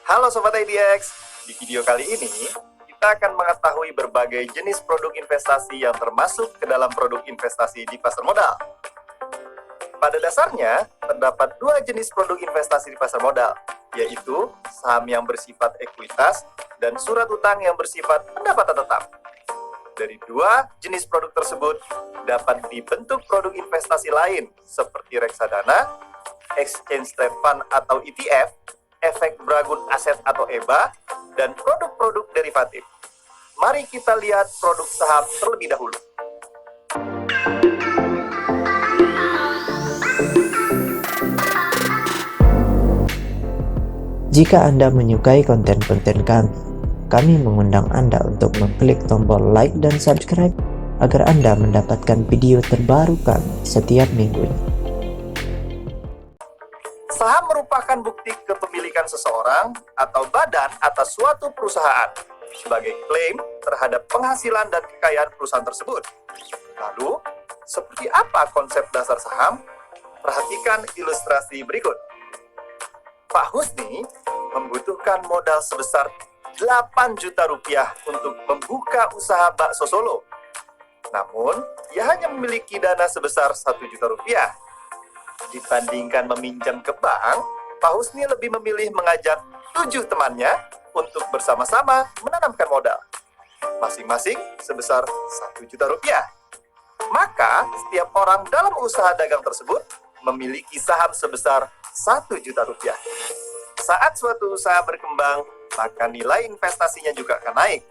Halo Sobat IDX, di video kali ini kita akan mengetahui berbagai jenis produk investasi yang termasuk ke dalam produk investasi di pasar modal. Pada dasarnya, terdapat dua jenis produk investasi di pasar modal, yaitu saham yang bersifat ekuitas dan surat utang yang bersifat pendapatan tetap. Dari dua jenis produk tersebut, dapat dibentuk produk investasi lain seperti reksadana, exchange trade fund atau ETF, efek Bragun aset atau EBA, dan produk-produk derivatif. Mari kita lihat produk saham terlebih dahulu. Jika Anda menyukai konten-konten kami mengundang Anda untuk mengklik tombol like dan subscribe agar Anda mendapatkan video terbaru kami setiap minggunya. Saham merupakan bukti kepemilikan seseorang atau badan atas suatu perusahaan sebagai klaim terhadap penghasilan dan kekayaan perusahaan tersebut. Lalu, seperti apa konsep dasar saham? Perhatikan ilustrasi berikut. Pak Husni membutuhkan modal sebesar 8 juta rupiah untuk membuka usaha bakso Solo. Namun, ia hanya memiliki dana sebesar 1 juta rupiah. Dibandingkan meminjam ke bank, Pak Husni lebih memilih mengajak 7 temannya untuk bersama-sama menanamkan modal, masing-masing sebesar 1 juta rupiah. Maka, setiap orang dalam usaha dagang tersebut memiliki saham sebesar 1 juta rupiah. Saat suatu usaha berkembang, maka nilai investasinya juga akan naik.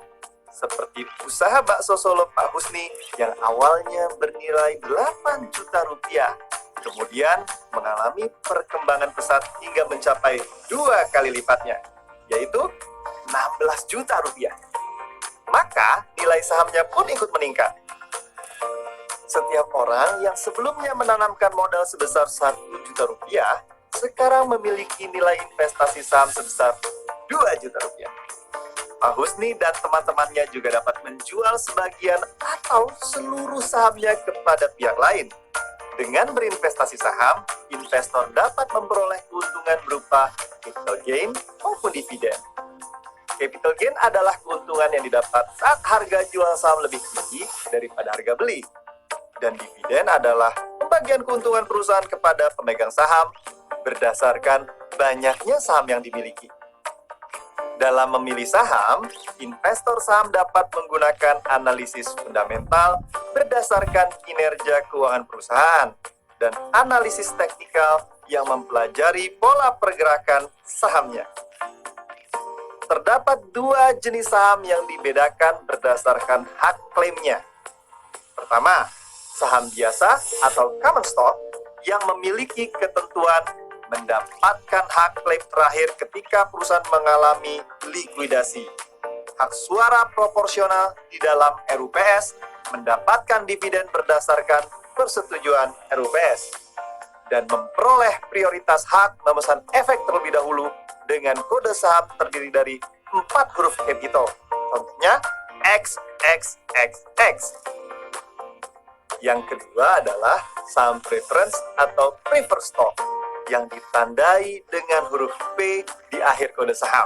Seperti usaha bakso Solo Pak Husni yang awalnya bernilai 8 juta rupiah. Kemudian mengalami perkembangan pesat hingga mencapai 2 kali lipatnya, yaitu 16 juta rupiah. Maka nilai sahamnya pun ikut meningkat. Setiap orang yang sebelumnya menanamkan modal sebesar 1 juta rupiah, sekarang memiliki nilai investasi saham sebesar 2 juta rupiah. Pak Husni dan teman-temannya juga dapat menjual sebagian atau seluruh sahamnya kepada pihak lain. Dengan berinvestasi saham, investor dapat memperoleh keuntungan berupa capital gain maupun dividen. Capital gain adalah keuntungan yang didapat saat harga jual saham lebih tinggi daripada harga beli. Dan dividen adalah pembagian keuntungan perusahaan kepada pemegang saham berdasarkan banyaknya saham yang dimiliki. Dalam memilih saham, investor saham dapat menggunakan analisis fundamental berdasarkan kinerja keuangan perusahaan dan analisis teknikal yang mempelajari pola pergerakan sahamnya. Terdapat dua jenis saham yang dibedakan berdasarkan hak klaimnya. Pertama, saham biasa atau common stock yang memiliki ketentuan mendapatkan hak klaim terakhir ketika perusahaan mengalami likuidasi. Hak suara proporsional di dalam RUPS mendapatkan dividen berdasarkan persetujuan RUPS dan memperoleh prioritas hak memesan efek terlebih dahulu dengan kode saham terdiri dari 4 huruf capital. Contohnya XXXX. Yang kedua adalah saham preference atau preferred stock yang ditandai dengan huruf P di akhir kode saham.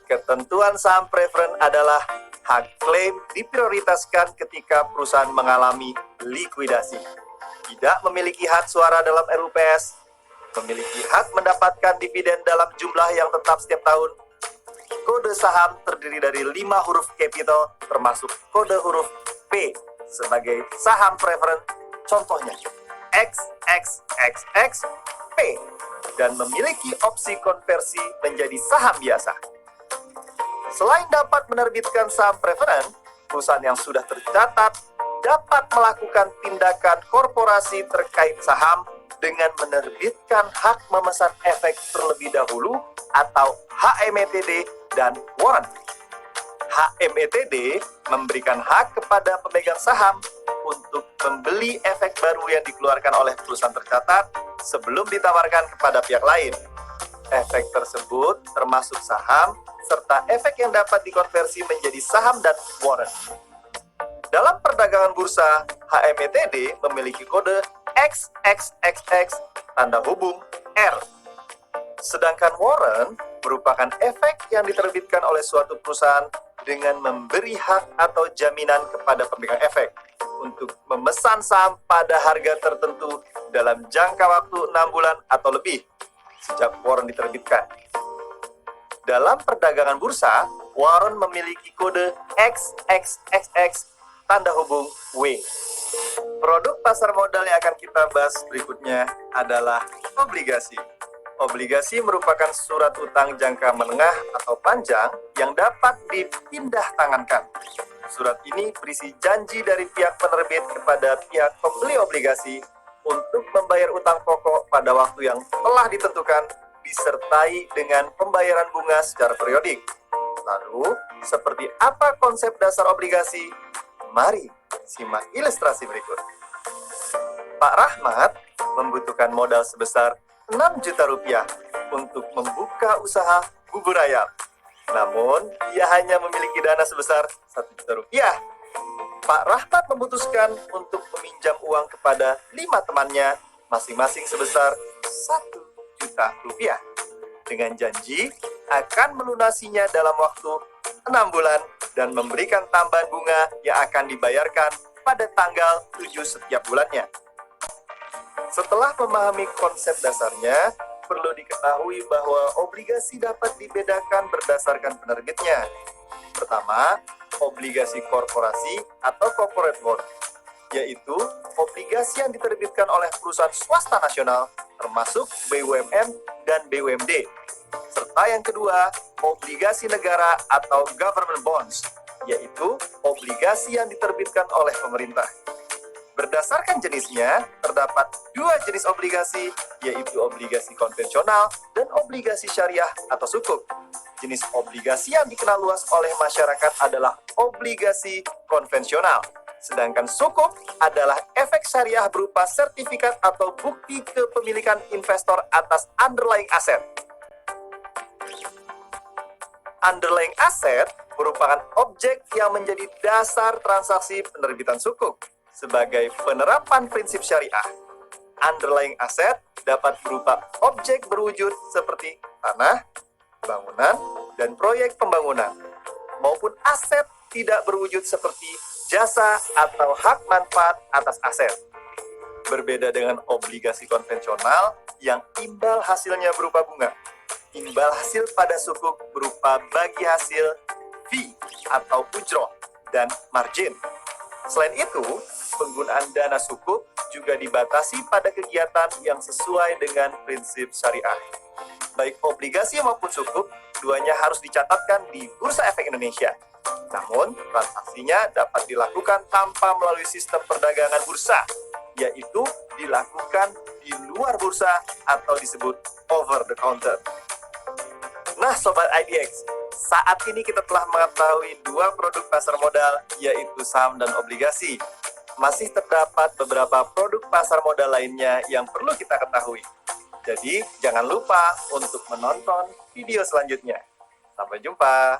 Ketentuan saham preference adalah hak klaim diprioritaskan ketika perusahaan mengalami likuidasi, tidak memiliki hak suara dalam RUPS, memiliki hak mendapatkan dividen dalam jumlah yang tetap setiap tahun. Kode saham terdiri dari 5 huruf capital termasuk kode huruf P sebagai saham preference. Contohnya XXXX P dan memiliki opsi konversi menjadi saham biasa. Selain dapat menerbitkan saham preference, perusahaan yang sudah tercatat dapat melakukan tindakan korporasi terkait saham dengan menerbitkan hak memesan efek terlebih dahulu atau HMETD dan warrant. HMETD memberikan hak kepada pemegang saham untuk membeli efek baru yang dikeluarkan oleh perusahaan tercatat sebelum ditawarkan kepada pihak lain. Efek tersebut termasuk saham serta efek yang dapat dikonversi menjadi saham dan warrant. Dalam perdagangan bursa, HMETD memiliki kode XXXX tanda hubung R. Sedangkan warrant merupakan efek yang diterbitkan oleh suatu perusahaan dengan memberi hak atau jaminan kepada pemegang efek untuk memesan saham pada harga tertentu dalam jangka waktu 6 bulan atau lebih sejak warrant diterbitkan. Dalam perdagangan bursa, warrant memiliki kode XXXX tanda hubung W. Produk pasar modal yang akan kita bahas berikutnya adalah obligasi. Obligasi merupakan surat utang jangka menengah atau panjang yang dapat dipindah tangankan. Surat ini berisi janji dari pihak penerbit kepada pihak pembeli obligasi untuk membayar utang pokok pada waktu yang telah ditentukan, disertai dengan pembayaran bunga secara periodik. Lalu, seperti apa konsep dasar obligasi? Mari simak ilustrasi berikut. Pak Rahmat membutuhkan modal sebesar 6 juta rupiah untuk membuka usaha bubur ayam. Namun, ia hanya memiliki dana sebesar 1 juta rupiah. Pak Rahmat memutuskan untuk meminjam uang kepada 5 temannya, masing-masing sebesar 1 juta rupiah. Dengan janji akan melunasinya dalam waktu 6 bulan dan memberikan tambahan bunga yang akan dibayarkan pada tanggal 7 setiap bulannya. Setelah memahami konsep dasarnya, perlu diketahui bahwa obligasi dapat dibedakan berdasarkan penerbitnya. Pertama, obligasi korporasi atau corporate bond, yaitu obligasi yang diterbitkan oleh perusahaan swasta nasional, termasuk BUMN dan BUMD. Serta yang kedua, obligasi negara atau government bonds, yaitu obligasi yang diterbitkan oleh pemerintah. Berdasarkan jenisnya, terdapat 2 jenis obligasi, yaitu obligasi konvensional dan obligasi syariah atau sukuk. Jenis obligasi yang dikenal luas oleh masyarakat adalah obligasi konvensional, sedangkan sukuk adalah efek syariah berupa sertifikat atau bukti kepemilikan investor atas underlying aset. Underlying asset merupakan objek yang menjadi dasar transaksi penerbitan sukuk. Sebagai penerapan prinsip syariah, underlying asset dapat berupa objek berwujud seperti tanah, bangunan, dan proyek pembangunan, maupun aset tidak berwujud seperti jasa atau hak manfaat atas aset. Berbeda dengan obligasi konvensional yang imbal hasilnya berupa bunga. Imbal hasil pada sukuk berupa bagi hasil, fee atau ujroh, dan margin. Selain itu, penggunaan dana sukuk juga dibatasi pada kegiatan yang sesuai dengan prinsip syariah. Baik obligasi maupun sukuk, keduanya harus dicatatkan di Bursa Efek Indonesia. Namun, transaksinya dapat dilakukan tanpa melalui sistem perdagangan bursa, yaitu dilakukan di luar bursa atau disebut over the counter. Nah, Sobat IDX, saat ini kita telah mengetahui 2 produk pasar modal, yaitu saham dan obligasi. Masih terdapat beberapa produk pasar modal lainnya yang perlu kita ketahui. Jadi, jangan lupa untuk menonton video selanjutnya. Sampai jumpa.